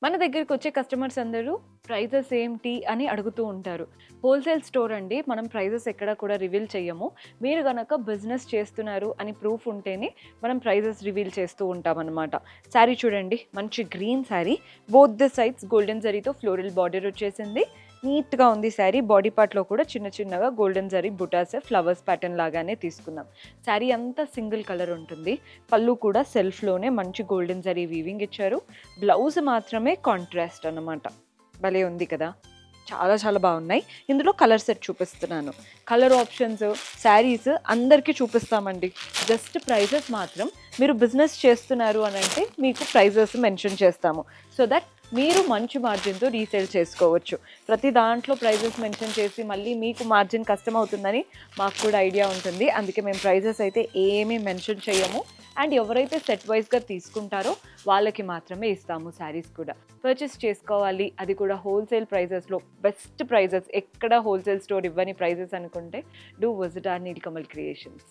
మన దగ్గరికొచ్చే కస్టమర్స్ అందరూ ప్రైజెస్ ఏంటి అని అడుగుతూ ఉంటారు. హోల్‌సేల్ స్టోర్ అండి. మనం ప్రైజెస్ ఎక్కడ కూడా రివీల్ చెయ్యము. మీరు గనక బిజినెస్ చేస్తున్నారు అని ప్రూఫ్ ఉంటేనే మనం ప్రైజెస్ రివీల్ చేస్తూ ఉంటామనమాట. శారీ చూడండి, మంచి green sari. Both the sides golden జరీతో ఫ్లోరల్ బార్డర్ వచ్చేసింది. నీట్‌గా ఉంది శారీ. బాడీ పార్ట్‌లో కూడా చిన్న చిన్నగా గోల్డెన్ జరీ బుటాస్, ఫ్లవర్స్ ప్యాటర్న్ లాగానే తీసుకున్నాం. శారీ అంతా సింగిల్ కలర్ ఉంటుంది. పళ్ళు కూడా సెల్ఫ్‌లోనే మంచి గోల్డెన్ జరీ వీవింగ్ ఇచ్చారు. బ్లౌజ్ మాత్రమే కాంట్రాస్ట్ అన్నమాట. భలే ఉంది కదా! చాలా చాలా బాగున్నాయి. ఇందులో కలర్ సెట్ చూపిస్తున్నాను. కలర్ ఆప్షన్స్, శారీస్ అందరికీ చూపిస్తామండి. జస్ట్ ప్రైజెస్ మాత్రం మీరు బిజినెస్ చేస్తున్నారు అనంటే మీకు ప్రైజెస్ మెన్షన్ చేస్తాము. సో దట్ మీరు మంచి మార్జిన్‌తో రీసేల్ చేసుకోవచ్చు. ప్రతి దాంట్లో ప్రైజెస్ మెన్షన్ చేసి మళ్ళీ మీకు మార్జిన్ కష్టమవుతుందని మాకు కూడా ఐడియా ఉంటుంది. అందుకే మేము ప్రైజెస్ అయితే ఏమీ మెన్షన్ చేయము. అండ్ ఎవరైతే సెట్ వైస్‌గా తీసుకుంటారో వాళ్ళకి మాత్రమే ఇస్తాము శారీస్ కూడా. పర్చేస్ చేసుకోవాలి, అది కూడా హోల్‌సేల్ ప్రైజెస్‌లో బెస్ట్ ప్రైజెస్, ఎక్కడ హోల్‌సేల్ స్టోర్ ఇవ్వని ప్రైజెస్ అనుకుంటే do visit our Neelakamal creations.